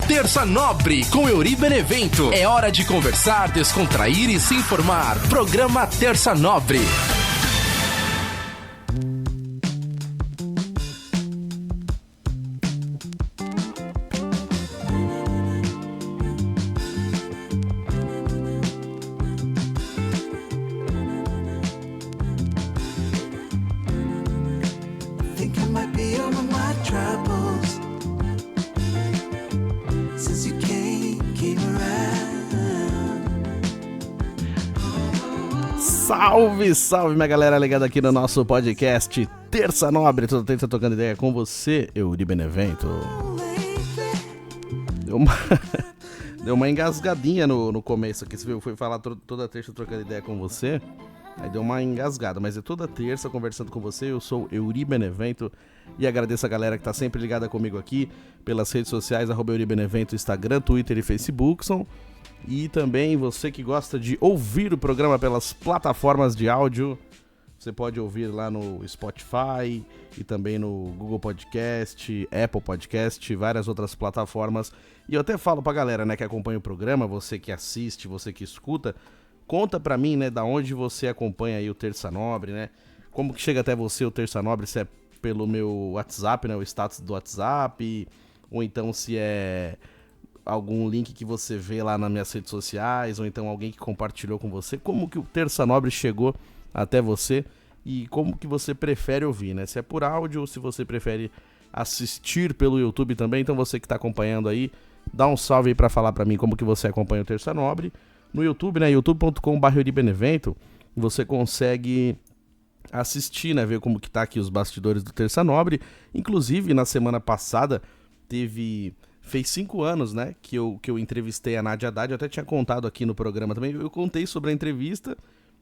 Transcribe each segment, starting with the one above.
Terça Nobre com Euri Benevento. É hora de conversar, descontrair e se informar. Programa Terça Nobre. Salve, salve, minha galera ligada aqui no nosso podcast Terça Nobre, toda terça tocando ideia com você, Euri Benevento. Deu uma engasgadinha no começo aqui, você viu? Eu fui falar toda terça trocando ideia com você, aí deu uma engasgada, mas é toda terça conversando com você. Eu sou Euri Benevento e agradeço a galera que tá sempre ligada comigo aqui pelas redes sociais, @Euri Benevento, Instagram, Twitter e Facebook, e também você que gosta de ouvir o programa pelas plataformas de áudio, você pode ouvir lá no Spotify e também no Google Podcast, Apple Podcast, várias outras plataformas. E eu até falo pra galera, né, que acompanha o programa, você que assiste, você que escuta, conta pra mim, né, da onde você acompanha aí o Terça Nobre, né, como que chega até você o Terça Nobre, se é pelo meu WhatsApp, né, o status do WhatsApp, ou então se é algum link que você vê lá nas minhas redes sociais, ou então alguém que compartilhou com você, como que o Terça Nobre chegou até você e como que você prefere ouvir, né? Se é por áudio ou se você prefere assistir pelo YouTube também. Então você que tá acompanhando aí, dá um salve aí pra falar pra mim como que você acompanha o Terça Nobre. No YouTube, né? youtube.com/euribenevento, você consegue assistir, né? Ver como que tá aqui os bastidores do Terça Nobre. Inclusive, na semana passada, fez 5 anos, né, que eu entrevistei a Nádia Haddad. Eu até tinha contado aqui no programa também. Eu contei sobre a entrevista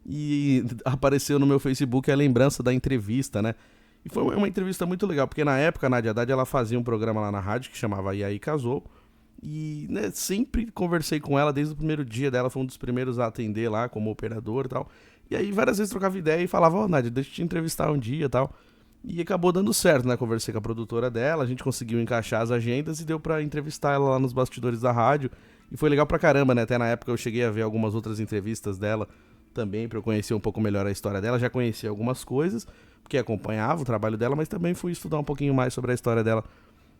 e apareceu no meu Facebook a lembrança da entrevista, né? E foi uma entrevista muito legal, porque na época a Nádia Haddad, ela fazia um programa lá na rádio que chamava E aí Casou. E, né, sempre conversei com ela desde o primeiro dia dela. Foi um dos primeiros a atender lá como operador e tal. E aí várias vezes trocava ideia e falava, Nádia, deixa eu te entrevistar um dia e tal. E acabou dando certo, né? Conversei com a produtora dela, a gente conseguiu encaixar as agendas e deu pra entrevistar ela lá nos bastidores da rádio. E foi legal pra caramba, né? Até na época eu cheguei a ver algumas outras entrevistas dela também, pra eu conhecer um pouco melhor a história dela. Já conhecia algumas coisas, porque acompanhava o trabalho dela, mas também fui estudar um pouquinho mais sobre a história dela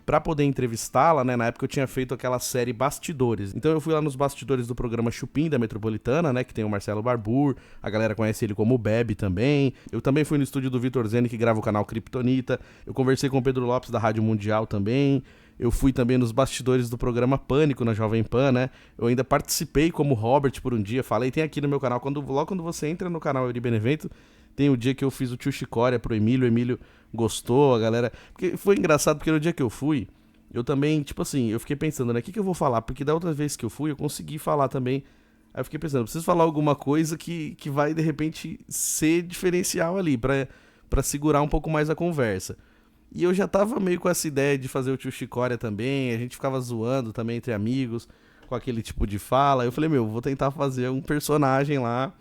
pra poder entrevistá-la, né? Na época eu tinha feito aquela série Bastidores. Então eu fui lá nos bastidores do programa Chupim da Metropolitana, né? Que tem o Marcelo Barbour, a galera conhece ele como Bebe também. Eu também fui no estúdio do Vitor Zene, que grava o canal Kryptonita. Eu conversei com o Pedro Lopes da Rádio Mundial também. Eu fui também nos bastidores do programa Pânico na Jovem Pan, né? Eu ainda participei como Robert por um dia. Falei, tem aqui no meu canal. Logo quando você entra no canal Euri Benevento, tem o dia que eu fiz o Tio Chicória pro Emílio. O Emílio gostou, a galera... Porque foi engraçado, porque no dia que eu fui, eu também, tipo assim, eu fiquei pensando, né? O que eu vou falar? Porque da outra vez que eu fui, eu consegui falar também. Aí eu fiquei pensando, eu preciso falar alguma coisa que vai, de repente, ser diferencial ali, pra segurar um pouco mais a conversa. E eu já tava meio com essa ideia de fazer o Tio Chicória também, a gente ficava zoando também entre amigos, com aquele tipo de fala. Eu falei, vou tentar fazer um personagem lá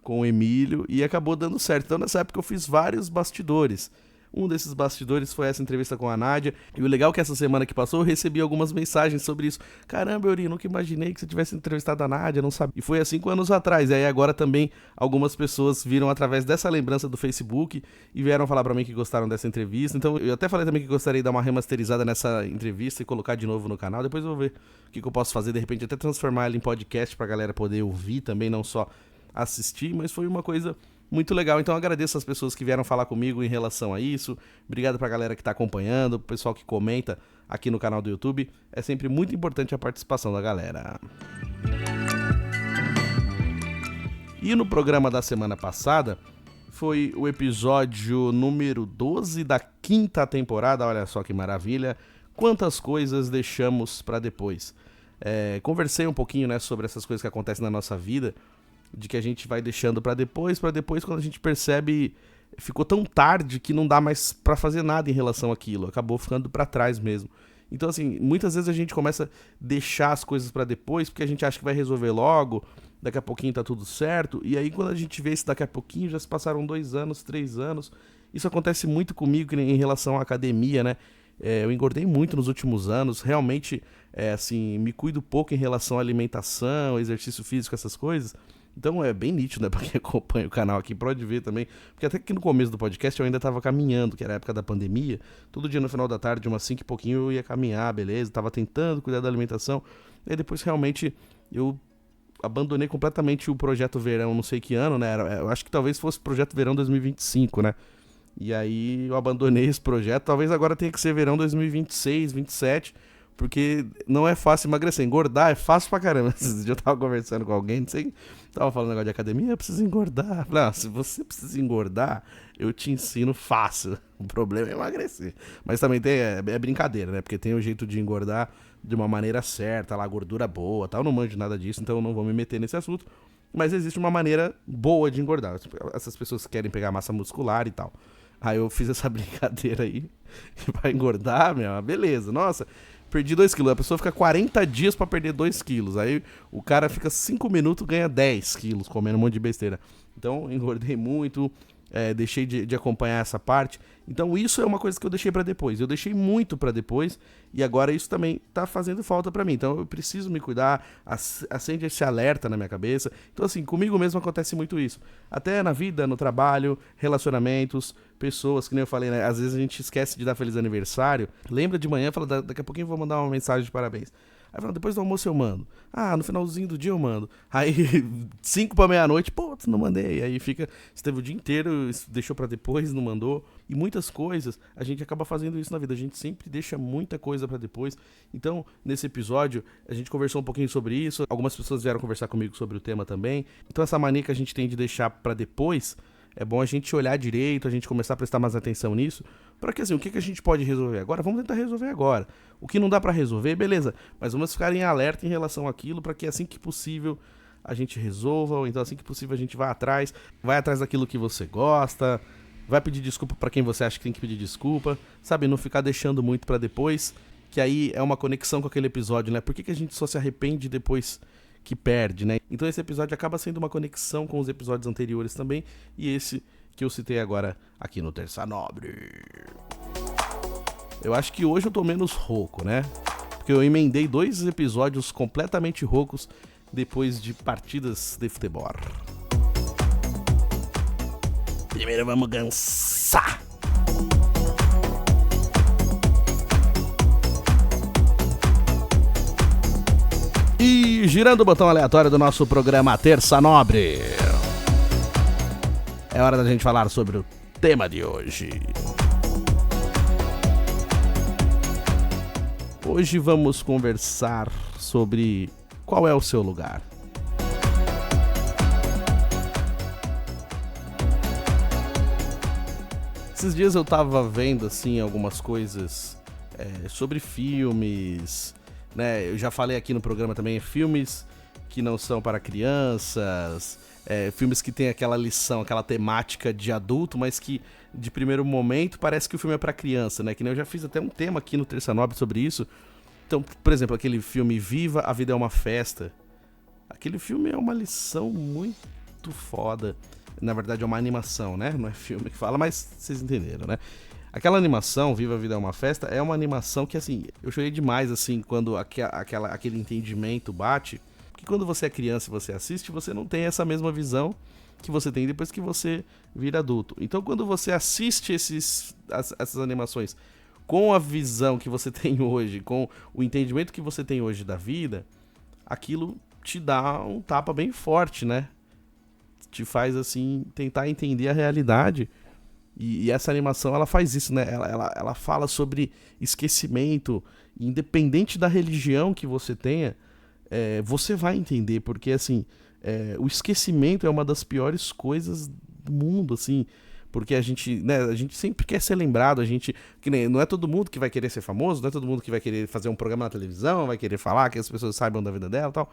com o Emílio, e acabou dando certo. Então nessa época eu fiz vários bastidores. Um desses bastidores foi essa entrevista com a Nádia. E o legal é que essa semana que passou eu recebi algumas mensagens sobre isso. Caramba, Euri, nunca imaginei que você tivesse entrevistado a Nádia, não sabia. E foi há 5 anos atrás. E aí agora também algumas pessoas viram através dessa lembrança do Facebook e vieram falar pra mim que gostaram dessa entrevista. Então eu até falei também que gostaria de dar uma remasterizada nessa entrevista e colocar de novo no canal. Depois eu vou ver o que eu posso fazer. De repente até transformar ela em podcast pra galera poder ouvir também, não só assistir. Mas foi uma coisa muito legal. Então eu agradeço as pessoas que vieram falar comigo em relação a isso. Obrigado pra galera que tá acompanhando, pro pessoal que comenta aqui no canal do YouTube. É sempre muito importante a participação da galera. E no programa da semana passada foi o episódio número 12 da 5ª temporada. Olha só que maravilha. Quantas coisas deixamos pra depois. Conversei um pouquinho, né, sobre essas coisas que acontecem na nossa vida, de que a gente vai deixando pra depois quando a gente percebe, ficou tão tarde que não dá mais pra fazer nada em relação àquilo, acabou ficando pra trás mesmo. Então assim, muitas vezes a gente começa a deixar as coisas pra depois, porque a gente acha que vai resolver logo, daqui a pouquinho tá tudo certo, e aí quando a gente vê isso daqui a pouquinho, já se passaram 2 anos, 3 anos, isso acontece muito comigo em relação à academia, né? Eu engordei muito nos últimos anos, realmente assim, me cuido pouco em relação à alimentação, exercício físico, essas coisas. Então é bem nítido, né, pra quem acompanha o canal aqui, pode ver também, porque até que no começo do podcast eu ainda tava caminhando, que era a época da pandemia, todo dia no final da tarde, umas 5 e pouquinho, eu ia caminhar, beleza, tava tentando cuidar da alimentação, e aí depois realmente eu abandonei completamente o Projeto Verão, não sei que ano, né, eu acho que talvez fosse Projeto Verão 2025, né, e aí eu abandonei esse projeto, talvez agora tenha que ser Verão 2026, 27, porque não é fácil emagrecer. Engordar é fácil pra caramba. Esses dias eu tava conversando com alguém, não sei, tava falando negócio de academia, eu preciso engordar. Não, se você precisa engordar, eu te ensino fácil. O problema é emagrecer. Mas também é brincadeira, né? Porque tem o jeito de engordar de uma maneira certa, lá, gordura boa, tal. Eu não manjo nada disso, então eu não vou me meter nesse assunto. Mas existe uma maneira boa de engordar. Essas pessoas que querem pegar massa muscular e tal. Aí eu fiz essa brincadeira aí. Vai engordar, meu, beleza. Nossa, perdi 2 quilos. A pessoa fica 40 dias pra perder 2 quilos. Aí o cara fica 5 minutos e ganha 10 quilos comendo um monte de besteira. Então engordei muito, deixei de acompanhar essa parte. Então isso é uma coisa que eu deixei pra depois. Eu deixei muito pra depois e agora isso também tá fazendo falta pra mim. Então eu preciso me cuidar, acende esse alerta na minha cabeça. Então assim, comigo mesmo acontece muito isso. Até na vida, no trabalho, relacionamentos, pessoas, que nem eu falei, né? Às vezes a gente esquece de dar feliz aniversário. Lembra de manhã, fala, daqui a pouquinho eu vou mandar uma mensagem de parabéns. Aí fala, depois do almoço eu mando. Ah, no finalzinho do dia eu mando. Aí, 5 pra meia-noite, pô, não mandei. Aí fica, esteve o dia inteiro, deixou pra depois, não mandou. E muitas coisas, a gente acaba fazendo isso na vida. A gente sempre deixa muita coisa pra depois. Então, nesse episódio, a gente conversou um pouquinho sobre isso. Algumas pessoas vieram conversar comigo sobre o tema também. Então, essa mania que a gente tem de deixar pra depois, é bom a gente olhar direito, a gente começar a prestar mais atenção nisso, para que assim, o que a gente pode resolver agora? Vamos tentar resolver agora. O que não dá para resolver, beleza, mas vamos ficar em alerta em relação àquilo, para que assim que possível a gente resolva, ou então assim que possível a gente vai atrás daquilo que você gosta, vai pedir desculpa para quem você acha que tem que pedir desculpa, sabe, não ficar deixando muito para depois, que aí é uma conexão com aquele episódio, né? Por que a gente só se arrepende depois que perde, né? Então esse episódio acaba sendo uma conexão com os episódios anteriores também, e esse que eu citei agora aqui no Terça Nobre. Eu acho que hoje eu tô menos rouco, né? Porque eu emendei 2 episódios completamente roucos depois de partidas de futebol. Primeiro vamos cansar. E girando o botão aleatório do nosso programa Terça Nobre, é hora da gente falar sobre o tema de hoje. Hoje vamos conversar sobre qual é o seu lugar. Esses dias eu tava vendo assim algumas coisas sobre filmes, né? Eu já falei aqui no programa também, filmes que não são para crianças, filmes que tem aquela lição, aquela temática de adulto, mas que de primeiro momento parece que o filme é para criança, né? Que nem eu já fiz até um tema aqui no Terça Nobre sobre isso. Então, por exemplo, aquele filme Viva, a Vida é uma Festa. Aquele filme é uma lição muito foda. Na verdade é uma animação, né? Não é filme que fala, mas vocês entenderam, né? Aquela animação, Viva a Vida é uma Festa, é uma animação que, assim, eu chorei demais, assim, quando aquele entendimento bate. Porque quando você é criança e você assiste, você não tem essa mesma visão que você tem depois que você vira adulto. Então, quando você assiste essas animações com a visão que você tem hoje, com o entendimento que você tem hoje da vida, aquilo te dá um tapa bem forte, né? Te faz, assim, tentar entender a realidade. E essa animação, ela faz isso, né? Ela fala sobre esquecimento. Independente da religião que você tenha, você vai entender. Porque, assim, o esquecimento é uma das piores coisas do mundo, assim. Porque a gente sempre quer ser lembrado. Não é todo mundo que vai querer ser famoso, não é todo mundo que vai querer fazer um programa na televisão, vai querer falar, que as pessoas saibam da vida dela e tal.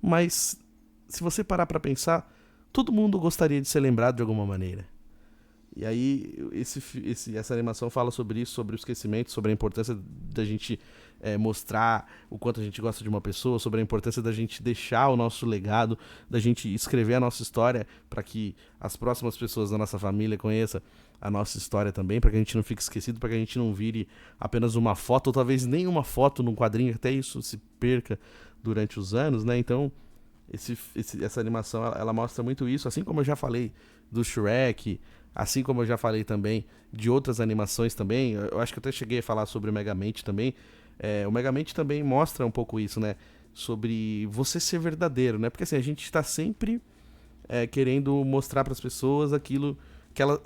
Mas, se você parar pra pensar, todo mundo gostaria de ser lembrado de alguma maneira. E aí, essa animação fala sobre isso, sobre o esquecimento, sobre a importância da gente mostrar o quanto a gente gosta de uma pessoa, sobre a importância da gente deixar o nosso legado, da gente escrever a nossa história para que as próximas pessoas da nossa família conheçam a nossa história também, para que a gente não fique esquecido, para que a gente não vire apenas uma foto, ou talvez nem uma foto num quadrinho, até isso se perca durante os anos, né? Então, essa animação, ela mostra muito isso, assim como eu já falei do Shrek, assim como eu já falei também de outras animações também. Eu acho que eu até cheguei a falar sobre o Megamente também. O Megamente também mostra um pouco isso, né? Sobre você ser verdadeiro, né? Porque assim, a gente está sempre querendo mostrar para as pessoas aquilo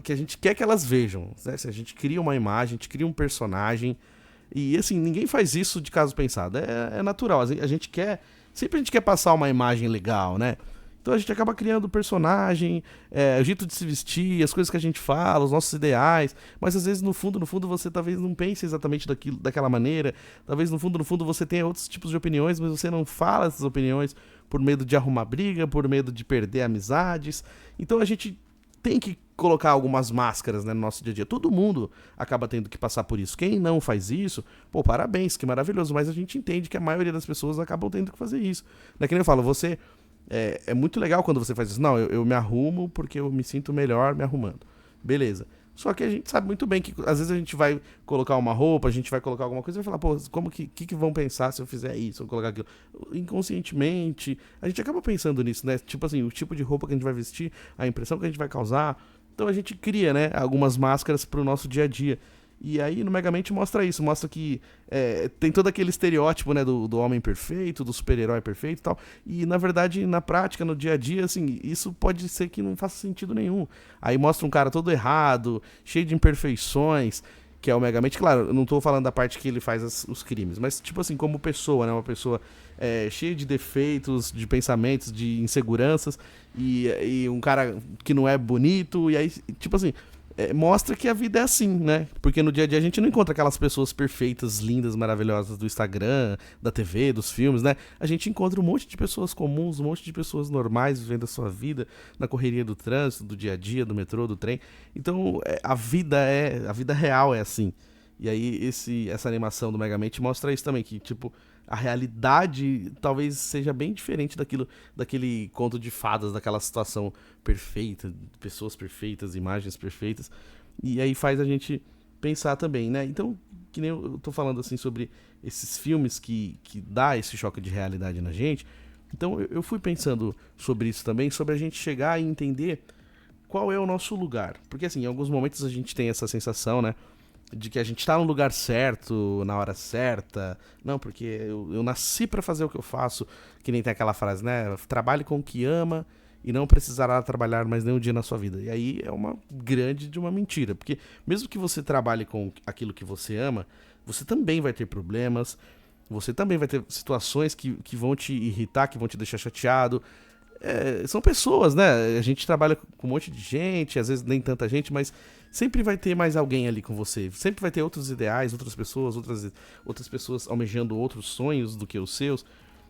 que a gente quer que elas vejam, né? Assim, a gente cria uma imagem, a gente cria um personagem, e assim, ninguém faz isso de caso pensado. É natural, a gente quer. Sempre a gente quer passar uma imagem legal, né? Então a gente acaba criando o personagem, o jeito de se vestir, as coisas que a gente fala, os nossos ideais, mas às vezes no fundo você talvez não pense exatamente daquela maneira, talvez no fundo você tenha outros tipos de opiniões, mas você não fala essas opiniões por medo de arrumar briga, por medo de perder amizades. Então a gente tem que colocar algumas máscaras, né, no nosso dia a dia. Todo mundo acaba tendo que passar por isso. Quem não faz isso, pô, parabéns, que maravilhoso, mas a gente entende que a maioria das pessoas acabam tendo que fazer isso. Não é que nem eu falo, você... É muito legal quando você faz isso. Não, eu me arrumo porque eu me sinto melhor me arrumando. Beleza. Só que a gente sabe muito bem que às vezes a gente vai colocar uma roupa, a gente vai colocar alguma coisa e vai falar, pô, como que vão pensar se eu fizer isso, ou colocar aquilo? Inconscientemente, a gente acaba pensando nisso, né? Tipo assim, o tipo de roupa que a gente vai vestir, a impressão que a gente vai causar. Então a gente cria, né, algumas máscaras pro nosso dia a dia. E aí no Megamente mostra isso, mostra que tem todo aquele estereótipo, né, do homem perfeito, do super-herói perfeito e tal. E na verdade, na prática, no dia a dia, assim, isso pode ser que não faça sentido nenhum. Aí mostra um cara todo errado, cheio de imperfeições, que é o Megamente. Claro, eu não tô falando da parte que ele faz os crimes, mas tipo assim, como pessoa, né, uma pessoa cheia de defeitos, de pensamentos, de inseguranças, e um cara que não é bonito, e aí, tipo assim... mostra que a vida é assim, né? Porque no dia a dia a gente não encontra aquelas pessoas perfeitas, lindas, maravilhosas do Instagram, da TV, dos filmes, né? A gente encontra um monte de pessoas comuns, um monte de pessoas normais vivendo a sua vida na correria do trânsito, do dia a dia, do metrô, do trem. Então, a vida real é assim. E aí essa animação do Megamente mostra isso também, que tipo, a realidade talvez seja bem diferente daquele conto de fadas, daquela situação perfeita, pessoas perfeitas, imagens perfeitas. E aí faz a gente pensar também, né? Então, que nem eu tô falando assim sobre esses filmes que dá esse choque de realidade na gente. Então eu fui pensando sobre isso também, sobre a gente chegar e entender qual é o nosso lugar. Porque assim, em alguns momentos a gente tem essa sensação, né? De que a gente tá no lugar certo, na hora certa. Não, porque eu nasci pra fazer o que eu faço. Que nem tem aquela frase, né? Trabalhe com o que ama e não precisará trabalhar mais nenhum dia na sua vida. E aí é uma grande de uma mentira. Porque mesmo que você trabalhe com aquilo que você ama, você também vai ter problemas. Você também vai ter situações que vão te irritar, que vão te deixar chateado. São pessoas, né? A gente trabalha com um monte de gente, às vezes nem tanta gente, mas sempre vai ter mais alguém ali com você. Sempre vai ter outros ideais, outras pessoas almejando outros sonhos do que os seus.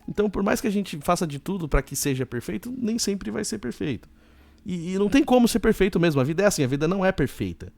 Então, por mais que a gente faça de tudo para que seja perfeito, nem sempre vai ser perfeito. E não tem como ser perfeito mesmo. A vida é assim, a vida não é perfeita.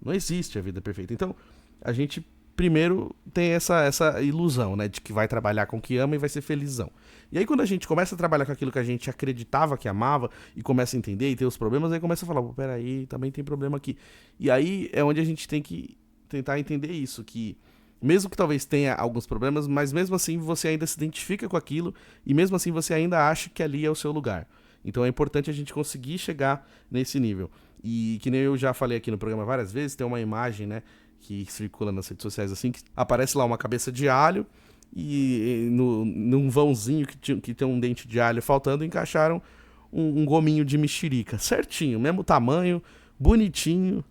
Não existe a vida perfeita. Então, a gente primeiro tem essa ilusão, né, de que vai trabalhar com o que ama e vai ser felizão. E aí quando a gente começa a trabalhar com aquilo que a gente acreditava que amava e começa a entender e ter os problemas, aí começa a falar, peraí, também tem problema aqui. E aí é onde a gente tem que tentar entender isso, que mesmo que talvez tenha alguns problemas, mas mesmo assim você ainda se identifica com aquilo e mesmo assim você ainda acha que ali é o seu lugar. Então é importante a gente conseguir chegar nesse nível. E que nem eu já falei aqui no programa várias vezes, tem uma imagem, né, que circula nas redes sociais assim, que aparece lá uma cabeça de alho e num vãozinho que tem um dente de alho faltando, encaixaram um gominho de mexerica, certinho, mesmo tamanho, bonitinho.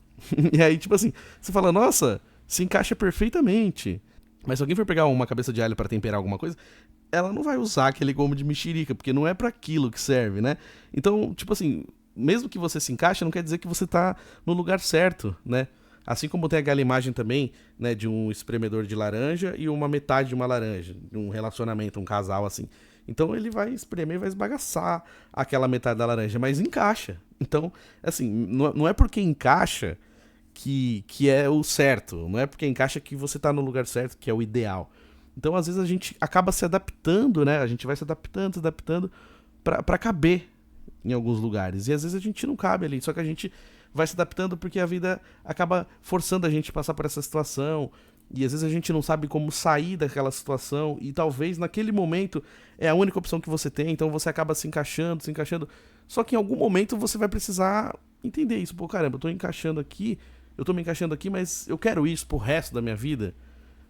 E aí, tipo assim, você fala, nossa, se encaixa perfeitamente. Mas se alguém for pegar uma cabeça de alho para temperar alguma coisa, ela não vai usar aquele gomo de mexerica, porque não é para aquilo que serve, né? Então, tipo assim, mesmo que você se encaixe, não quer dizer que você tá no lugar certo, né? Assim como tem aquela imagem também, né, de um espremedor de laranja e uma metade de uma laranja, de um relacionamento, um casal assim. Então ele vai espremer, vai esbagaçar aquela metade da laranja, mas encaixa. Então, assim, não é porque encaixa que é o certo, não é porque encaixa que você tá no lugar certo, que é o ideal. Então, às vezes a gente acaba se adaptando, né? A gente vai se adaptando pra caber em alguns lugares. E às vezes a gente não cabe ali, só que a gente vai se adaptando porque a vida acaba forçando a gente a passar por essa situação. E às vezes a gente não sabe como sair daquela situação. E talvez naquele momento é a única opção que você tem. Então você acaba se encaixando, se encaixando. Só que em algum momento você vai precisar entender isso. Pô, caramba, eu tô me encaixando aqui, mas eu quero isso pro resto da minha vida.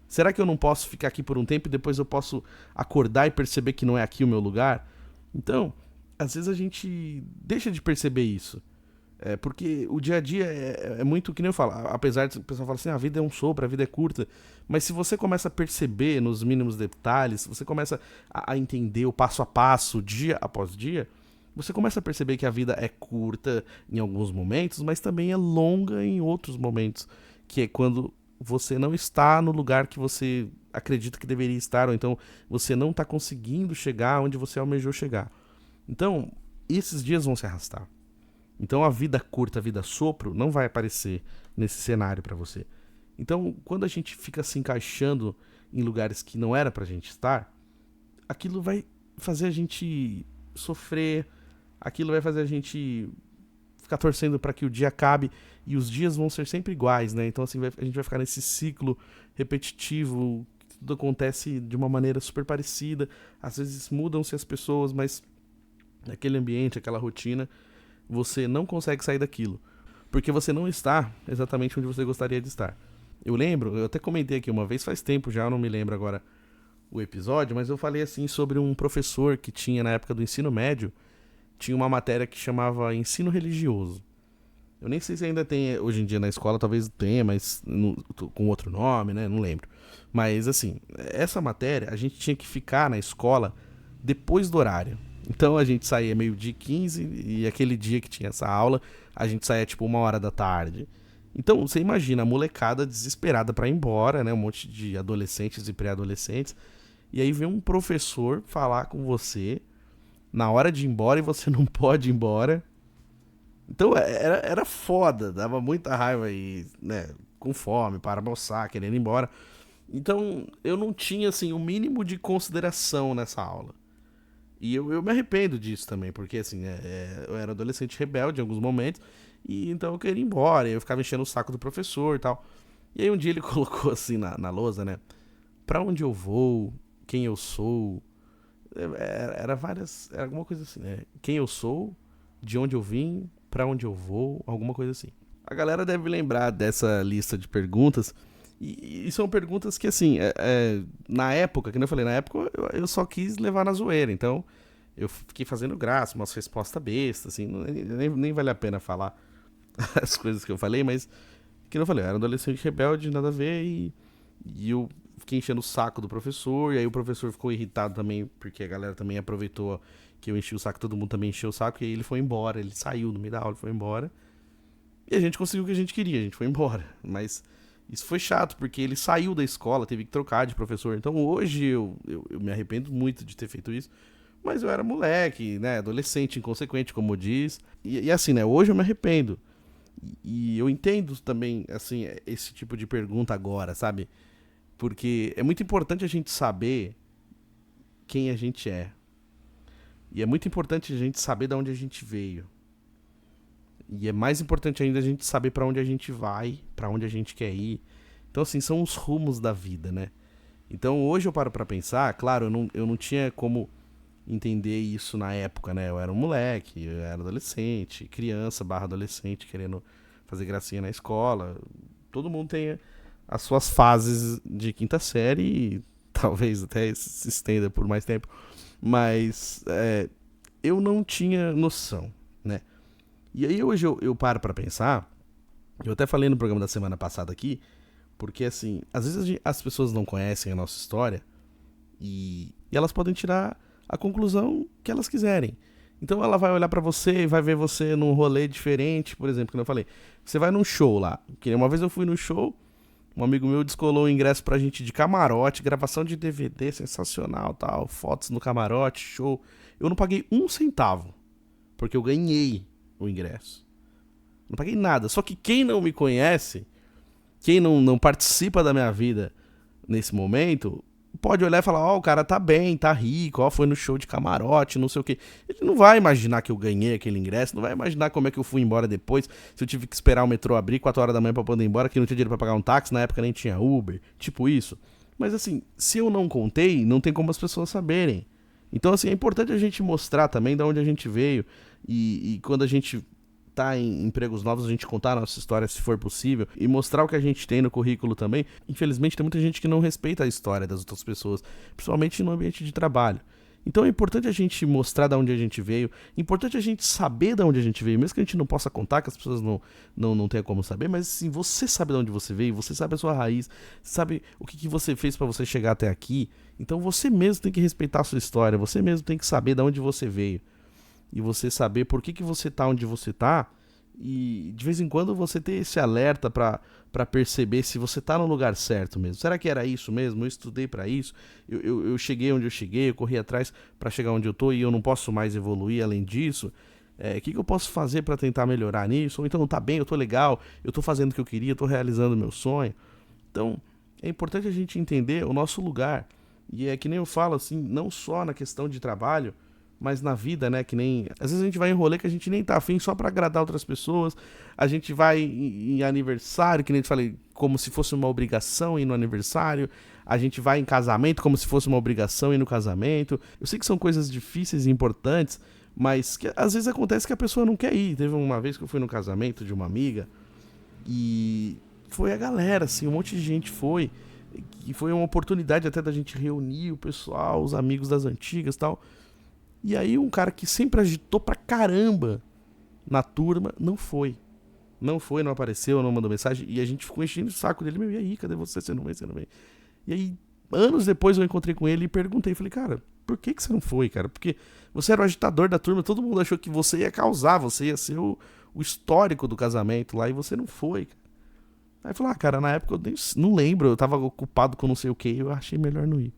Será que eu não posso ficar aqui por um tempo e depois eu posso acordar e perceber que não é aqui o meu lugar? Então, às vezes a gente deixa de perceber isso. Porque o dia a dia é muito, que nem eu falo, apesar de o pessoal falar assim, a vida é um sopro, a vida é curta, mas se você começa a perceber nos mínimos detalhes, se você começa a entender o passo a passo, dia após dia, você começa a perceber que a vida é curta em alguns momentos, mas também é longa em outros momentos, que é quando você não está no lugar que você acredita que deveria estar, ou então você não está conseguindo chegar onde você almejou chegar. Então, esses dias vão se arrastar. Então a vida curta, a vida sopro, não vai aparecer nesse cenário pra você. Então, quando a gente fica se encaixando em lugares que não era pra gente estar, aquilo vai fazer a gente sofrer, aquilo vai fazer a gente ficar torcendo pra que o dia acabe, e os dias vão ser sempre iguais, né? Então assim, a gente vai ficar nesse ciclo repetitivo, tudo acontece de uma maneira super parecida, às vezes mudam-se as pessoas, mas aquele ambiente, aquela rotina, você não consegue sair daquilo, porque você não está exatamente onde você gostaria de estar. Eu até comentei aqui uma vez, faz tempo já, eu não me lembro agora o episódio, mas eu falei assim sobre um professor que tinha na época do ensino médio, tinha uma matéria que chamava ensino religioso. Eu nem sei se ainda tem hoje em dia na escola, talvez tenha, mas com outro nome, né, não lembro. Mas assim, essa matéria, a gente tinha que ficar na escola depois do horário. Então a gente saía 12h15 e aquele dia que tinha essa aula, a gente saía tipo 1h da tarde. Então você imagina a molecada desesperada pra ir embora, né? Um monte de adolescentes e pré-adolescentes. E aí vem um professor falar com você na hora de ir embora e você não pode ir embora. Então era foda, dava muita raiva e, né, com fome, para almoçar, querendo ir embora. Então eu não tinha assim o mínimo de consideração nessa aula. E eu me arrependo disso também, porque assim, eu era adolescente rebelde em alguns momentos, e então eu queria ir embora, eu ficava enchendo o saco do professor e tal. E aí um dia ele colocou assim na lousa, né? Pra onde eu vou, quem eu sou, era alguma coisa assim, né? Quem eu sou, de onde eu vim, pra onde eu vou, alguma coisa assim. A galera deve lembrar dessa lista de perguntas, e são perguntas que, assim, na época, que nem eu falei, na época eu só quis levar na zoeira, então eu fiquei fazendo graça, umas respostas bestas, assim, nem vale a pena falar as coisas que eu falei, mas, que nem eu falei, eu era um adolescente rebelde, nada a ver, e eu fiquei enchendo o saco do professor, e aí o professor ficou irritado também, porque a galera também aproveitou que eu enchi o saco, todo mundo também encheu o saco, e aí ele foi embora, ele saiu no meio da aula, foi embora, e a gente conseguiu o que a gente queria, a gente foi embora, mas isso foi chato, porque ele saiu da escola, teve que trocar de professor. Então hoje eu me arrependo muito de ter feito isso. Mas eu era moleque, né? Adolescente, inconsequente, como diz. E assim, né? Hoje eu me arrependo. E eu entendo também, assim, esse tipo de pergunta agora, sabe? Porque é muito importante a gente saber quem a gente é. E é muito importante a gente saber de onde a gente veio. E é mais importante ainda a gente saber pra onde a gente vai, pra onde a gente quer ir. Então, assim, são os rumos da vida, né? Então, hoje eu paro pra pensar, claro, eu não tinha como entender isso na época, né? Eu era um moleque, eu era adolescente, criança / adolescente, querendo fazer gracinha na escola. Todo mundo tem as suas fases de quinta série e talvez até se estenda por mais tempo. Mas eu não tinha noção, né? E aí hoje eu paro pra pensar, eu até falei no programa da semana passada aqui, porque assim, às vezes as pessoas não conhecem a nossa história e elas podem tirar a conclusão que elas quiserem. Então ela vai olhar pra você e vai ver você num rolê diferente, por exemplo, como eu falei, você vai num show lá, que uma vez eu fui no show, um amigo meu descolou o ingresso pra gente de camarote, gravação de DVD, sensacional, tal, fotos no camarote, show. Eu não paguei 1 centavo, porque eu ganhei o ingresso. Não paguei nada. Só que quem não me conhece, quem não participa da minha vida nesse momento, pode olhar e falar, ó, o cara tá bem, tá rico, ó, foi no show de camarote, não sei o quê. Ele não vai imaginar que eu ganhei aquele ingresso, não vai imaginar como é que eu fui embora depois, se eu tive que esperar o metrô abrir 4 horas da manhã pra poder ir embora, que não tinha dinheiro pra pagar um táxi, na época nem tinha Uber, tipo isso. Mas assim, se eu não contei, não tem como as pessoas saberem. Então assim, é importante a gente mostrar também de onde a gente veio e quando a gente tá em empregos novos, a gente contar a nossa história se for possível e mostrar o que a gente tem no currículo também. Infelizmente tem muita gente que não respeita a história das outras pessoas, principalmente no ambiente de trabalho. Então é importante a gente mostrar de onde a gente veio, é importante a gente saber de onde a gente veio, mesmo que a gente não possa contar, que as pessoas não tenham como saber, mas assim, você sabe de onde você veio, você sabe a sua raiz, sabe o que você fez para você chegar até aqui. Então você mesmo tem que respeitar a sua história, você mesmo tem que saber de onde você veio. E você saber por que você tá onde você tá. E de vez em quando você ter esse alerta pra perceber se você tá no lugar certo mesmo. Será que era isso mesmo? Eu estudei pra isso? Eu cheguei onde eu cheguei, eu corri atrás pra chegar onde eu tô e eu não posso mais evoluir além disso? O que eu posso fazer pra tentar melhorar nisso? Ou então tá bem, eu tô legal, eu tô fazendo o que eu queria, eu tô realizando o meu sonho. Então é importante a gente entender o nosso lugar. E é que nem eu falo assim, não só na questão de trabalho, mas na vida, né, que nem... Às vezes a gente vai em rolê que a gente nem tá afim só pra agradar outras pessoas, a gente vai em aniversário, que nem eu te falei, como se fosse uma obrigação ir no aniversário, a gente vai em casamento como se fosse uma obrigação ir no casamento. Eu sei que são coisas difíceis e importantes, mas que às vezes acontece que a pessoa não quer ir. Teve uma vez que eu fui no casamento de uma amiga e foi a galera, assim, um monte de gente foi, e foi uma oportunidade até da gente reunir o pessoal, os amigos das antigas e tal. E aí um cara que sempre agitou pra caramba na turma, não foi. Não foi, não apareceu, não mandou mensagem. E a gente ficou enchendo o saco dele. Meu, e aí, cadê você? Você não vem, você não vem. E aí, anos depois eu encontrei com ele e perguntei. Falei, cara, por que você não foi, cara? Porque você era o agitador da turma, todo mundo achou que você ia causar, você ia ser o histórico do casamento lá e você não foi, cara. Aí falou, cara, na época eu nem, não lembro, eu tava ocupado com não sei o que, eu achei melhor não ir.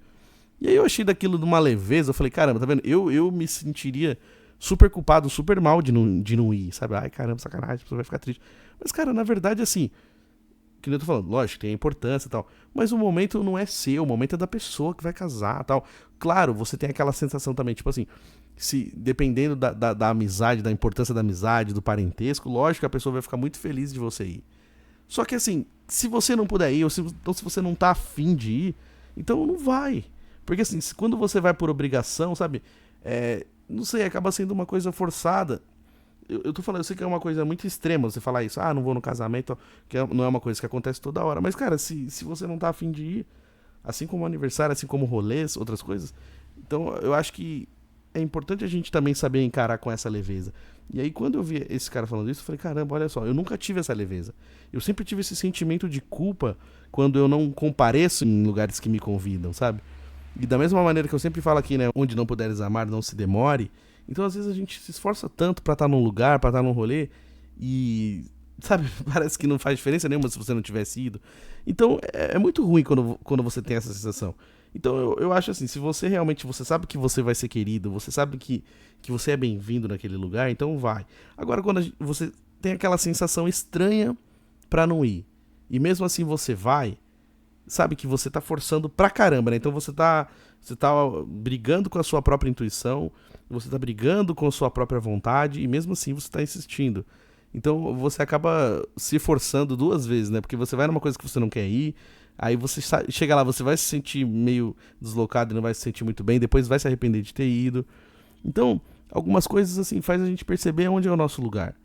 E aí eu achei daquilo de uma leveza, eu falei, caramba, tá vendo? Eu me sentiria super culpado, super mal de não ir, sabe? Ai, caramba, sacanagem, a pessoa vai ficar triste. Mas, cara, na verdade, assim, que nem eu tô falando, lógico, tem a importância e tal, mas o momento não é seu, o momento é da pessoa que vai casar e tal. Claro, você tem aquela sensação também, tipo assim, se dependendo da amizade, da importância da amizade, do parentesco, lógico que a pessoa vai ficar muito feliz de você ir. Só que assim, se você não puder ir, ou se você não tá afim de ir, então não vai. Porque assim, quando você vai por obrigação, sabe? Não sei, acaba sendo uma coisa forçada. Eu tô falando, eu sei que é uma coisa muito extrema você falar isso, não vou no casamento, que não é uma coisa que acontece toda hora. Mas, cara, se você não tá afim de ir, assim como aniversário, assim como rolês, outras coisas, então eu acho que é importante a gente também saber encarar com essa leveza. E aí, quando eu vi esse cara falando isso, eu falei, caramba, olha só, eu nunca tive essa leveza. Eu sempre tive esse sentimento de culpa quando eu não compareço em lugares que me convidam, sabe? E da mesma maneira que eu sempre falo aqui, né, onde não puderes amar, não se demore. Então, às vezes, a gente se esforça tanto pra estar num lugar, pra estar num rolê, e, sabe, parece que não faz diferença nenhuma se você não tivesse ido. Então, é muito ruim quando você tem essa sensação. Então, eu acho assim, se você realmente, você sabe que você vai ser querido, você sabe que você é bem-vindo naquele lugar, então vai. Agora, quando você tem aquela sensação estranha pra não ir, e mesmo assim você vai, sabe que você tá forçando pra caramba, né? Então você tá brigando com a sua própria intuição, você tá brigando com a sua própria vontade, e mesmo assim você tá insistindo. Então você acaba se forçando duas vezes, né? Porque você vai numa coisa que você não quer ir, aí você chega lá, você vai se sentir meio deslocado e não vai se sentir muito bem, depois vai se arrepender de ter ido. Então, algumas coisas assim faz a gente perceber onde é o nosso lugar.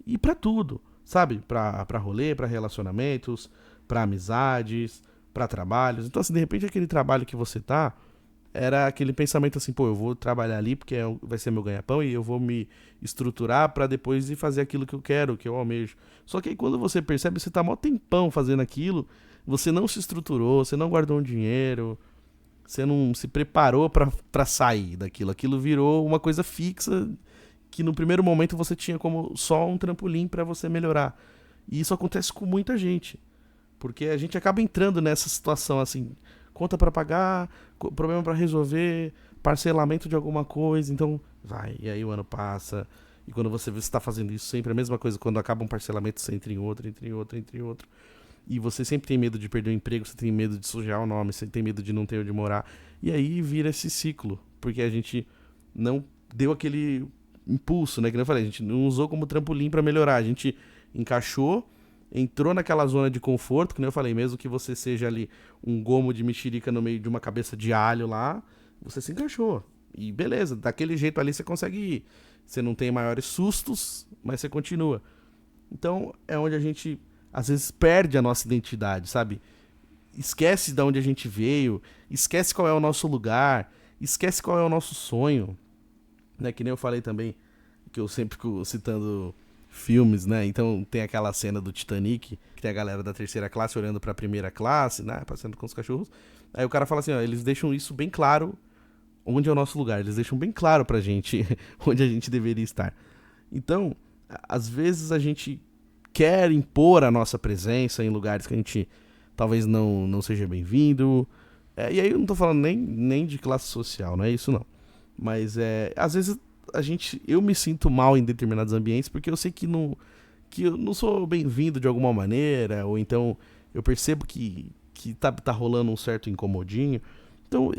E pra tudo, sabe? Pra rolê, pra relacionamentos, pra amizades, pra trabalhos. Então, assim, de repente aquele trabalho que você tá era aquele pensamento assim, pô, eu vou trabalhar ali porque vai ser meu ganha-pão e eu vou me estruturar pra depois ir fazer aquilo que eu quero, que eu almejo. Só que aí quando você percebe, você tá mó tempão fazendo aquilo, você não se estruturou, você não guardou um dinheiro, você não se preparou pra sair daquilo. Aquilo virou uma coisa fixa que no primeiro momento você tinha como só um trampolim pra você melhorar. E isso acontece com muita gente. Porque a gente acaba entrando nessa situação assim, conta pra pagar, problema pra resolver, parcelamento de alguma coisa, então vai, e aí o ano passa, e quando você vê que você tá fazendo isso sempre, a mesma coisa, quando acaba um parcelamento, você entra em outro, entra em outro, entra em outro. e você sempre tem medo de perder o emprego, você tem medo de sujar o nome, você tem medo de não ter onde morar, e aí vira esse ciclo, porque a gente não deu aquele impulso, né, que eu falei, a gente não usou como trampolim pra melhorar, a gente encaixou, entrou naquela zona de conforto, que nem eu falei, mesmo que você seja ali um gomo de mexerica no meio de uma cabeça de alho lá, você se encaixou, e beleza, daquele jeito ali você consegue ir, você não tem maiores sustos, mas você continua. Então é onde a gente às vezes perde a nossa identidade, sabe? Esquece de onde a gente veio, esquece qual é o nosso lugar, esquece qual é o nosso sonho, né? Que nem eu falei também, que eu sempre fico citando filmes, né? Então tem aquela cena do Titanic, que tem a galera da terceira classe olhando pra primeira classe, né? Passando com os cachorros. Aí o cara fala assim, ó, eles deixam isso bem claro, onde é o nosso lugar, eles deixam bem claro pra gente onde a gente deveria estar. Então, às vezes a gente quer impor a nossa presença em lugares que a gente talvez não seja bem-vindo. E aí eu não tô falando nem de classe social, não é isso não. Mas às vezes eu me sinto mal em determinados ambientes porque eu sei que eu não sou bem-vindo de alguma maneira, ou então eu percebo que tá rolando um certo incomodinho. Então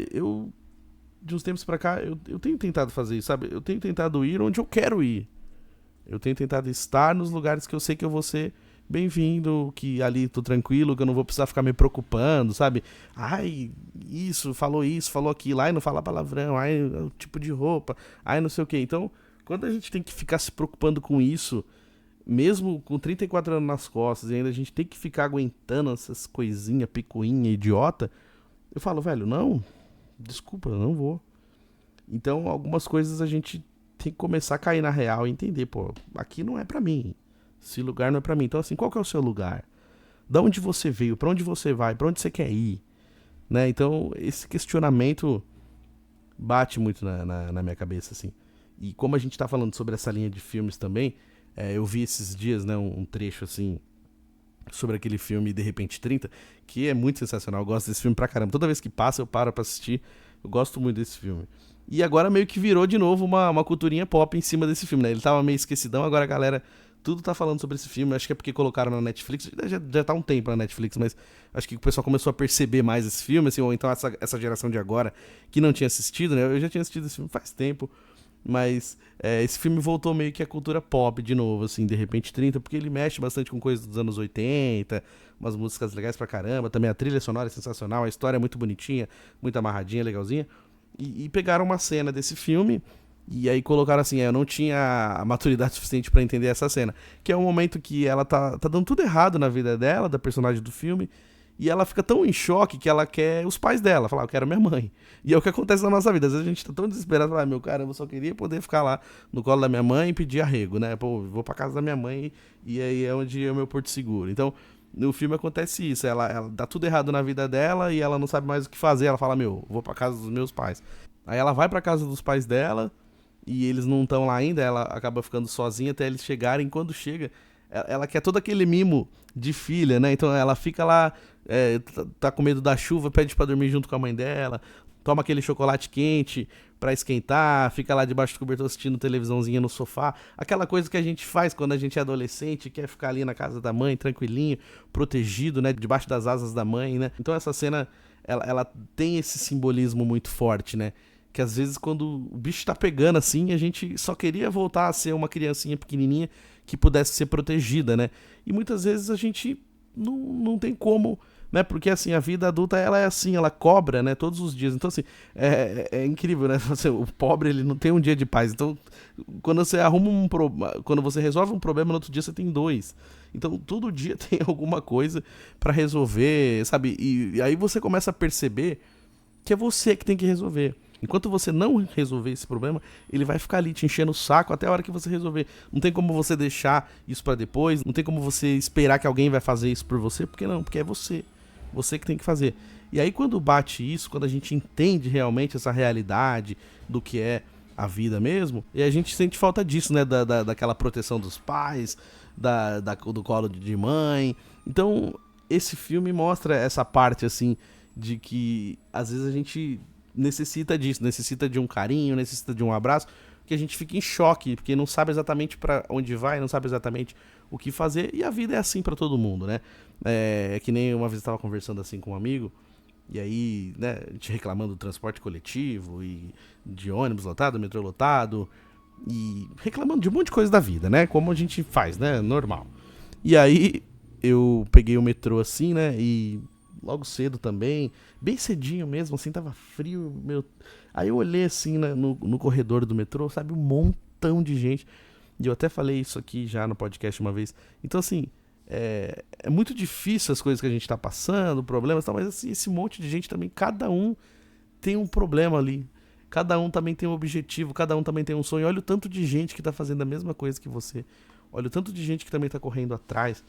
de uns tempos pra cá, eu tenho tentado fazer isso, sabe? Eu tenho tentado ir onde eu quero ir. Eu tenho tentado estar nos lugares que eu sei que eu vou ser bem-vindo, que ali tô tranquilo, que eu não vou precisar ficar me preocupando, sabe? Ai, falou aquilo, ai, não fala palavrão, ai, o tipo de roupa, ai, não sei o quê. Então, quando a gente tem que ficar se preocupando com isso, mesmo com 34 anos nas costas, e ainda a gente tem que ficar aguentando essas coisinhas, picuinha, idiota, eu falo, velho, não, desculpa, eu não vou. Então, algumas coisas a gente tem que começar a cair na real e entender, pô, aqui não é pra mim. Esse lugar não é pra mim. Então, assim, qual que é o seu lugar? Da onde você veio? Pra onde você vai? Pra onde você quer ir? Né? Então, esse questionamento bate muito na minha cabeça, assim. E como a gente tá falando sobre essa linha de filmes também, eu vi esses dias, né, um trecho, assim, sobre aquele filme De Repente 30, que é muito sensacional. Eu gosto desse filme pra caramba. Toda vez que passa, eu paro pra assistir. Eu gosto muito desse filme. E agora meio que virou de novo uma culturinha pop em cima desse filme, né? Ele tava meio esquecidão, agora a galera tudo tá falando sobre esse filme. Acho que é porque colocaram na Netflix, já tá um tempo na Netflix, mas acho que o pessoal começou a perceber mais esse filme, assim, ou então essa geração de agora que não tinha assistido, né? Eu já tinha assistido esse filme faz tempo, mas esse filme voltou meio que à cultura pop de novo, assim, De Repente 30, porque ele mexe bastante com coisas dos anos 80, umas músicas legais pra caramba, também a trilha sonora é sensacional, a história é muito bonitinha, muito amarradinha, legalzinha. E pegaram uma cena desse filme e aí colocaram assim, eu não tinha a maturidade suficiente pra entender essa cena, que é um momento que ela tá dando tudo errado na vida dela, da personagem do filme, e ela fica tão em choque que ela quer os pais dela, fala, eu quero minha mãe. E é o que acontece na nossa vida, às vezes a gente tá tão desesperado, fala, meu cara, eu só queria poder ficar lá no colo da minha mãe e pedir arrego, né, pô, vou pra casa da minha mãe e aí é onde é o meu porto seguro. Então, no filme acontece isso, ela dá tudo errado na vida dela e ela não sabe mais o que fazer, ela fala, vou pra casa dos meus pais. Aí ela vai pra casa dos pais dela e eles não estão lá ainda, ela acaba ficando sozinha até eles chegarem. Quando chega, ela quer todo aquele mimo de filha, né? Então ela fica lá, tá com medo da chuva, pede pra dormir junto com a mãe dela, toma aquele chocolate quente pra esquentar, fica lá debaixo do cobertor assistindo televisãozinha no sofá. Aquela coisa que a gente faz quando a gente é adolescente, quer ficar ali na casa da mãe, tranquilinho, protegido, né? Debaixo das asas da mãe, né? Então essa cena, ela tem esse simbolismo muito forte, né? Que às vezes quando o bicho tá pegando assim, a gente só queria voltar a ser uma criancinha pequenininha que pudesse ser protegida, né? E muitas vezes a gente não tem como, né? Porque assim, a vida adulta, ela é assim, ela cobra, né? Todos os dias. Então assim, é incrível, né? O pobre, ele não tem um dia de paz. Então, quando você arruma quando você resolve um problema, no outro dia você tem dois. Então, todo dia tem alguma coisa pra resolver, sabe? E aí você começa a perceber que é você que tem que resolver. Enquanto você não resolver esse problema, ele vai ficar ali te enchendo o saco até a hora que você resolver. Não tem como você deixar isso pra depois, não tem como você esperar que alguém vai fazer isso por você, porque é você. Você que tem que fazer. E aí quando bate isso, quando a gente entende realmente essa realidade do que é a vida mesmo, e a gente sente falta disso, né? Daquela proteção dos pais, do colo de mãe. Então, esse filme mostra essa parte, assim, de que às vezes a gente necessita disso, necessita de um carinho, necessita de um abraço, que a gente fica em choque, porque não sabe exatamente pra onde vai, não sabe exatamente o que fazer, e a vida é assim pra todo mundo, né? É que nem uma vez eu tava conversando assim com um amigo, e aí, né, a gente reclamando do transporte coletivo, e de ônibus lotado, metrô lotado, e reclamando de um monte de coisa da vida, né? Como a gente faz, né? Normal. E aí eu peguei o metrô assim, né? E logo cedo também, bem cedinho mesmo, assim, tava frio, meu. Aí eu olhei assim, né, no corredor do metrô, sabe, um montão de gente. E eu até falei isso aqui já no podcast uma vez. Então, assim, é muito difícil as coisas que a gente tá passando, problemas e tal, mas assim, esse monte de gente também, cada um tem um problema ali. Cada um também tem um objetivo, cada um também tem um sonho. Olha o tanto de gente que tá fazendo a mesma coisa que você. Olha o tanto de gente que também tá correndo atrás.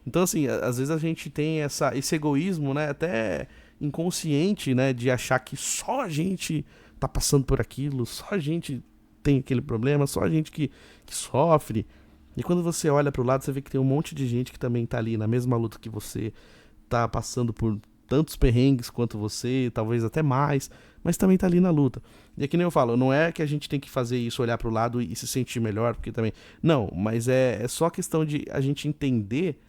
Então, assim, às vezes a gente tem esse egoísmo, né, até inconsciente, né, de achar que só a gente tá passando por aquilo, só a gente tem aquele problema, só a gente que sofre. E quando você olha pro lado, você vê que tem um monte de gente que também tá ali na mesma luta que você, tá passando por tantos perrengues quanto você, talvez até mais, mas também tá ali na luta. E é que nem eu falo, não é que a gente tem que fazer isso, olhar pro lado e se sentir melhor, porque também... Não, mas é só questão de a gente entender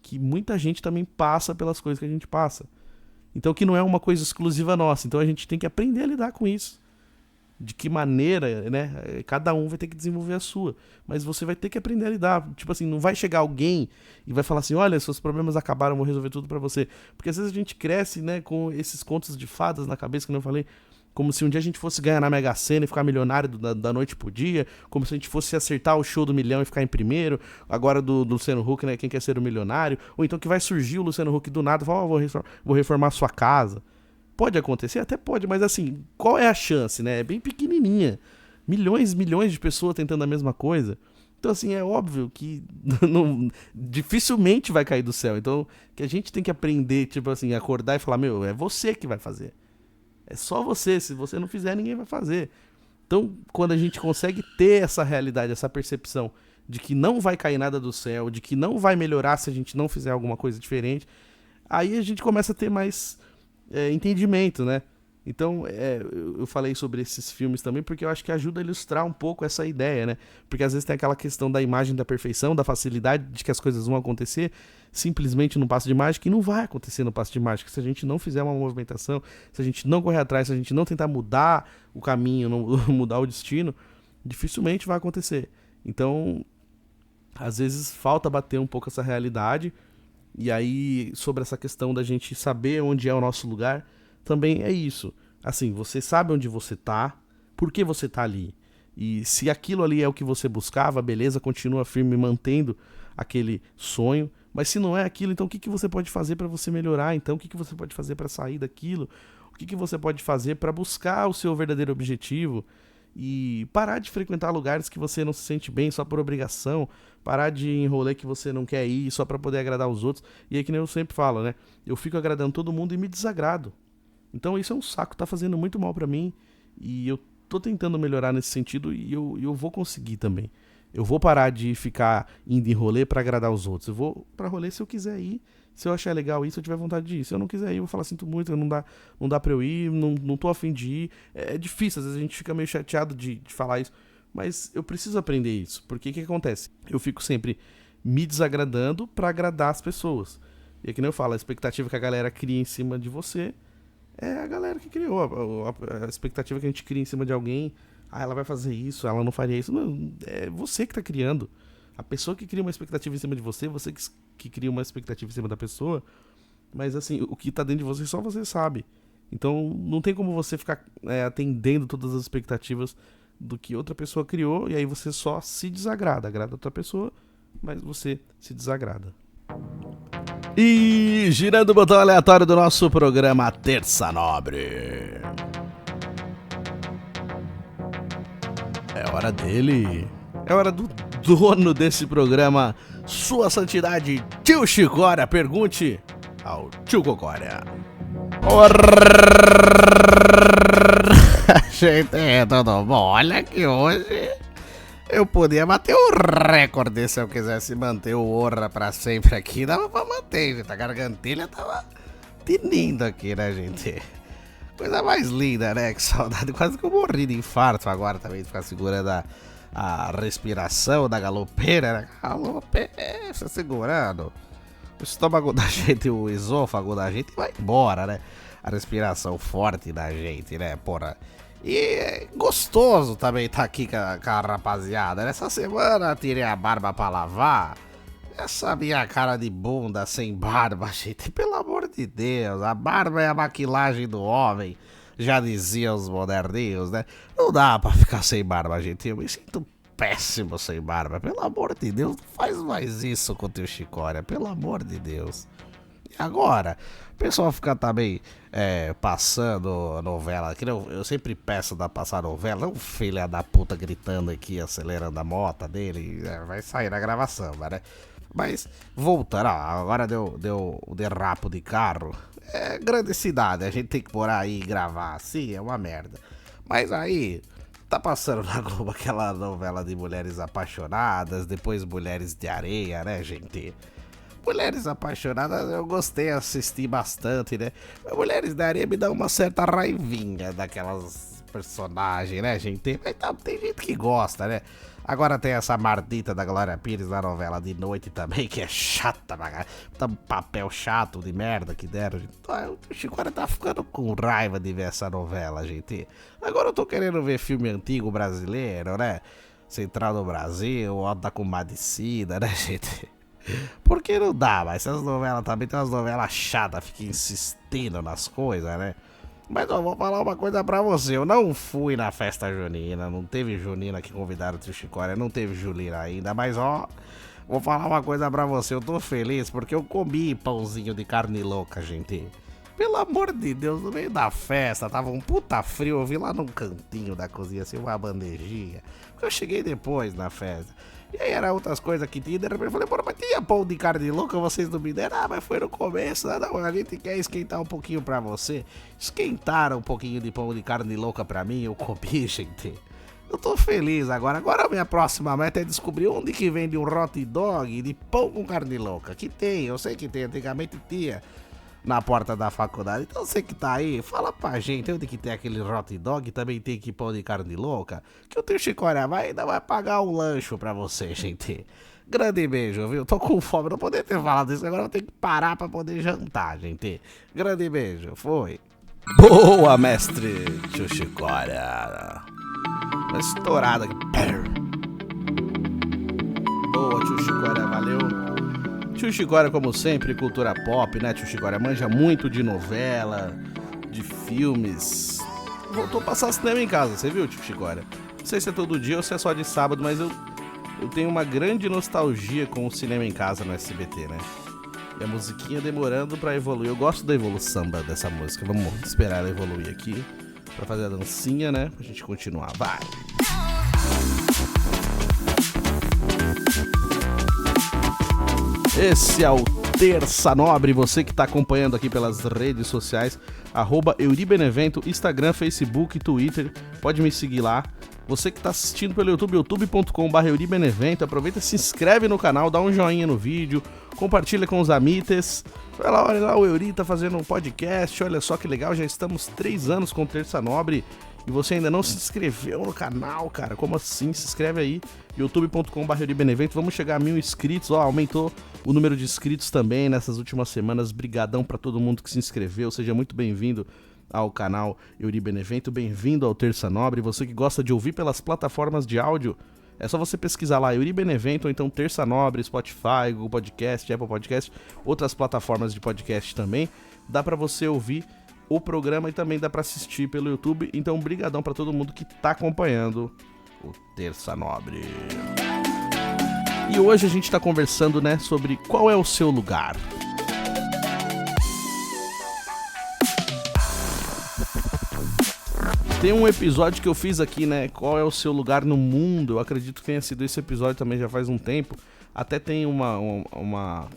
que muita gente também passa pelas coisas que a gente passa. Então que não é uma coisa exclusiva nossa, então a gente tem que aprender a lidar com isso. De que maneira, né? Cada um vai ter que desenvolver a sua. Mas você vai ter que aprender a lidar. Tipo assim, não vai chegar alguém e vai falar assim, olha, seus problemas acabaram, vou resolver tudo pra você. Porque às vezes a gente cresce, né, com esses contos de fadas na cabeça, que eu falei, como se um dia a gente fosse ganhar na Mega Sena e ficar milionário da noite pro dia, como se a gente fosse acertar o show do milhão e ficar em primeiro, agora do Luciano Huck, né, quem quer ser o milionário, ou então que vai surgir o Luciano Huck do nada e falar, vou reformar a sua casa. Pode acontecer? Até pode, mas assim, qual é a chance, né? É bem pequenininha. Milhões de pessoas tentando a mesma coisa. Então, assim, é óbvio que dificilmente vai cair do céu. Então, que a gente tem que aprender, tipo assim, acordar e falar, meu, é você que vai fazer. É só você. Se você não fizer, ninguém vai fazer. Então, quando a gente consegue ter essa realidade, essa percepção de que não vai cair nada do céu, de que não vai melhorar se a gente não fizer alguma coisa diferente, aí a gente começa a ter mais... entendimento, né? Então, eu falei sobre esses filmes também porque eu acho que ajuda a ilustrar um pouco essa ideia, né? Porque às vezes tem aquela questão da imagem da perfeição, da facilidade de que as coisas vão acontecer simplesmente no passo de mágica, e não vai acontecer no passo de mágica se a gente não fizer uma movimentação, se a gente não correr atrás, se a gente não tentar mudar o caminho, não mudar o destino, dificilmente vai acontecer. Então, às vezes falta bater um pouco essa realidade. E aí, sobre essa questão da gente saber onde é o nosso lugar, também é isso. Assim, você sabe onde você tá, por que você tá ali. E se aquilo ali é o que você buscava, beleza, continua firme mantendo aquele sonho. Mas se não é aquilo, então o que você pode fazer para você melhorar? Então, o que você pode fazer para sair daquilo? O que você pode fazer para buscar o seu verdadeiro objetivo? E parar de frequentar lugares que você não se sente bem só por obrigação, parar de ir em rolê que você não quer ir só pra poder agradar os outros. E aí, que nem eu sempre falo, né, eu fico agradando todo mundo e me desagrado. Então isso é um saco, tá fazendo muito mal pra mim, e eu tô tentando melhorar nesse sentido, e eu vou conseguir também. Eu vou parar de ficar indo em rolê pra agradar os outros. Eu vou pra rolê se eu quiser ir, se eu achar legal isso, se eu tiver vontade de ir. Se eu não quiser ir, eu vou falar, sinto muito, não dá pra eu ir, não tô afim de ir. É difícil, às vezes a gente fica meio chateado de falar isso, mas eu preciso aprender isso. Porque o que acontece? Eu fico sempre me desagradando pra agradar as pessoas. E é que nem eu falo, a expectativa que a galera cria em cima de você é a galera que criou. A expectativa que a gente cria em cima de alguém, ela vai fazer isso, ela não faria isso. Não, é você que tá criando. A pessoa que cria uma expectativa em cima de você que cria uma expectativa em cima da pessoa, mas assim, o que tá dentro de você só você sabe. Então não tem como você ficar atendendo todas as expectativas do que outra pessoa criou, e aí você só se desagrada. Agrada outra pessoa, mas você se desagrada. E girando o botão aleatório do nosso programa Terça Nobre. É hora dele. É hora do dono desse programa, Sua Santidade Tio Chicória. Pergunte ao Tio Cocória. Gente, tudo bom? Olha que hoje eu podia bater o recorde se eu quisesse manter o Orra pra sempre aqui. Dava pra manter, gente. A gargantilha tava tinindo aqui, né, gente? Coisa mais linda, né? Que saudade. Quase que eu morri de infarto agora também, de ficar segurando a respiração da galopeira, né? Galopeira, segurando. O estômago da gente, o esôfago da gente vai embora, né? A respiração forte da gente, né, porra? E é gostoso também estar aqui com a rapaziada. Nessa semana tirei a barba pra lavar. Essa minha cara de bunda sem barba, gente, pelo amor de Deus. A barba é a maquilagem do homem, já diziam os moderninhos, né? Não dá pra ficar sem barba, gente. Eu me sinto péssimo sem barba. Pelo amor de Deus, não faz mais isso com o teu Chicória, pelo amor de Deus. E agora, o pessoal fica também passando novela, que eu sempre peço da passar novela, não filha da puta gritando aqui, acelerando a moto dele, vai sair na gravação, né? Mas, voltando, agora deu o derrapo de carro, é grande cidade, a gente tem que morar aí e gravar assim, é uma merda. Mas aí, tá passando na Globo aquela novela de mulheres apaixonadas, depois Mulheres de Areia, né, gente? Mulheres Apaixonadas eu gostei, assisti bastante, né? Mulheres da Areia me dá uma certa raivinha daquelas personagens, né, gente? Mas tem gente que gosta, né? Agora tem essa mardita da Glória Pires na novela de noite também, que é chata, tá um papel chato de merda que deram. O Chicória tá ficando com raiva de ver essa novela, gente. Agora eu tô querendo ver filme antigo brasileiro, né? Central do Brasil, Onda com Madicida, né, gente? Porque não dá, mas essas novelas também tem umas novelas chatas, fica insistindo nas coisas, né? Mas eu vou falar uma coisa pra você, eu não fui na festa junina, não teve junina que convidaram o tio Chicória, não teve julina ainda, mas ó, vou falar uma coisa pra você, eu tô feliz porque eu comi pãozinho de carne louca, gente. Pelo amor de Deus, no meio da festa, tava um puta frio, eu vi lá num cantinho da cozinha, assim, uma bandejinha, porque eu cheguei depois na festa. E aí era outras coisas que tinha, de repente eu falei, pô, mas tinha pão de carne louca, vocês não me deram? Ah, mas foi no começo, não, a gente quer esquentar um pouquinho pra você. Esquentaram um pouquinho de pão de carne louca pra mim, eu comi, gente. Eu tô feliz agora a minha próxima meta é descobrir onde que vende um hot dog de pão com carne louca. Que tem, eu sei que tem, antigamente tinha na porta da faculdade. Então você que tá aí, fala pra gente onde que tem aquele hot dog, também tem que pão de carne louca, que o teu Chicória ainda vai pagar um lancho pra você, gente. Grande beijo, viu? Tô com fome, não poder ter falado isso, agora eu tenho que parar pra poder jantar, gente. Grande beijo, foi. Boa, mestre tio Chicória. Uma estourada aqui. Boa, tio Chicória, valeu. Tio Chicória, como sempre, cultura pop, né? Tio Chicória manja muito de novela, de filmes. Voltou a passar cinema em casa, você viu, tio Chicória? Não sei se é todo dia ou se é só de sábado, mas eu tenho uma grande nostalgia com o cinema em casa no SBT, né? E a musiquinha demorando pra evoluir. Eu gosto da evolução dessa música. Vamos esperar ela evoluir aqui pra fazer a dancinha, né? Pra gente continuar. Vai! Esse é o Terça Nobre, você que está acompanhando aqui pelas redes sociais, @euribenevento, Instagram, Facebook, Twitter, pode me seguir lá. Você que está assistindo pelo YouTube, youtube.com/euribenevento, aproveita, se inscreve no canal, dá um joinha no vídeo, compartilha com os amites. Olha lá, o Euri tá fazendo um podcast, olha só que legal, já estamos 3 anos com o Terça Nobre. E você ainda não se inscreveu no canal, cara? Como assim? Se inscreve aí, youtube.com/euribenevento. Vamos chegar a 1000 inscritos, ó, aumentou o número de inscritos também nessas últimas semanas. Brigadão pra todo mundo que se inscreveu, seja muito bem-vindo ao canal Euribenevento, bem-vindo ao Terça Nobre. Você que gosta de ouvir pelas plataformas de áudio, é só você pesquisar lá Euribenevento ou então Terça Nobre, Spotify, Google Podcast, Apple Podcast, outras plataformas de podcast também. Dá pra você ouvir o programa e também dá pra assistir pelo YouTube. Então, brigadão pra todo mundo que tá acompanhando o Terça Nobre. E hoje a gente tá conversando, né, sobre qual é o seu lugar. Tem um episódio que eu fiz aqui, né, qual é o seu lugar no mundo. Eu acredito que tenha sido esse episódio também, já faz um tempo. Até tem uma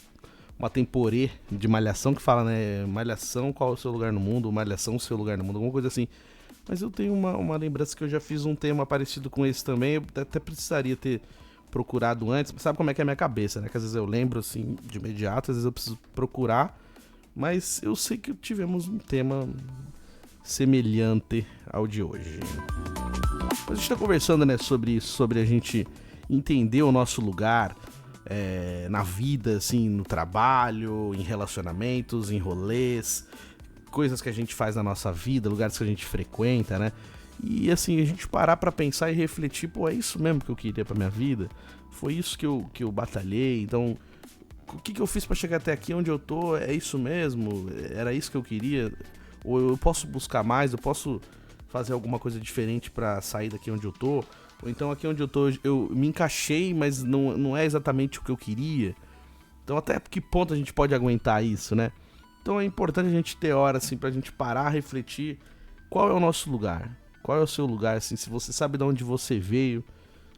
temporê de Malhação que fala, né, Malhação, qual é o seu lugar no mundo, Malhação, o seu lugar no mundo, alguma coisa assim. Mas eu tenho uma lembrança que eu já fiz um tema parecido com esse também, eu até precisaria ter procurado antes. Sabe como é que é a minha cabeça, né, que às vezes eu lembro, assim, de imediato, às vezes eu preciso procurar, mas eu sei que tivemos um tema semelhante ao de hoje. Mas a gente tá conversando, né, sobre isso, sobre a gente entender o nosso lugar na vida, assim, no trabalho, em relacionamentos, em rolês, coisas que a gente faz na nossa vida, lugares que a gente frequenta, né? E assim, a gente parar pra pensar e refletir, pô, é isso mesmo que eu queria pra minha vida? Foi isso que eu batalhei, então o que eu fiz pra chegar até aqui onde eu tô? É isso mesmo? Era isso que eu queria? Ou eu posso buscar mais? Eu posso fazer alguma coisa diferente pra sair daqui onde eu tô? Ou então aqui onde eu tô eu me encaixei, mas não é exatamente o que eu queria? Então até que ponto a gente pode aguentar isso, né? Então é importante a gente ter hora assim pra gente parar, refletir qual é o nosso lugar? Qual é o seu lugar, assim, se você sabe de onde você veio,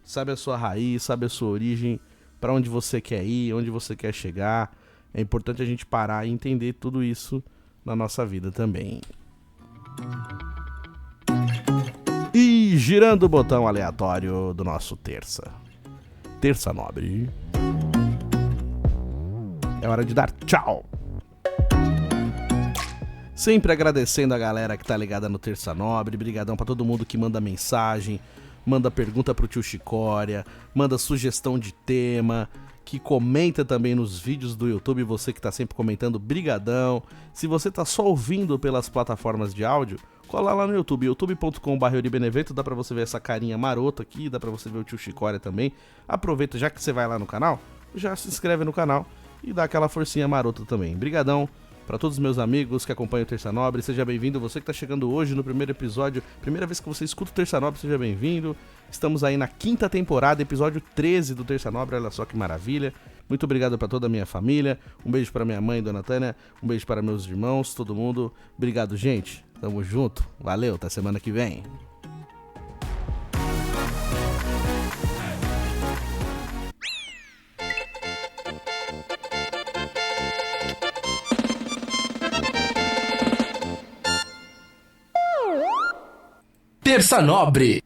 sabe a sua raiz, sabe a sua origem, pra onde você quer ir, onde você quer chegar. É importante a gente parar e entender tudo isso na nossa vida também. E girando o botão aleatório do nosso Terça Nobre. É hora de dar tchau. Sempre agradecendo a galera que tá ligada no Terça Nobre. Brigadão pra todo mundo que manda mensagem, manda pergunta pro tio Chicória, manda sugestão de tema, que comenta também nos vídeos do YouTube, você que tá sempre comentando, brigadão. Se você tá só ouvindo pelas plataformas de áudio, cola lá no YouTube, youtube.com/euribenevento, dá pra você ver essa carinha marota aqui, dá pra você ver o tio Chicória também. Aproveita, já que você vai lá no canal, já se inscreve no canal e dá aquela forcinha marota também. Brigadão. Para todos os meus amigos que acompanham o Terça Nobre, seja bem-vindo. Você que está chegando hoje no primeiro episódio, primeira vez que você escuta o Terça Nobre, seja bem-vindo. Estamos aí na 5ª temporada, episódio 13 do Terça Nobre, olha só que maravilha. Muito obrigado para toda a minha família, um beijo para minha mãe, Dona Tânia, um beijo para meus irmãos, todo mundo. Obrigado, gente. Tamo junto. Valeu, até semana que vem. Terça Nobre.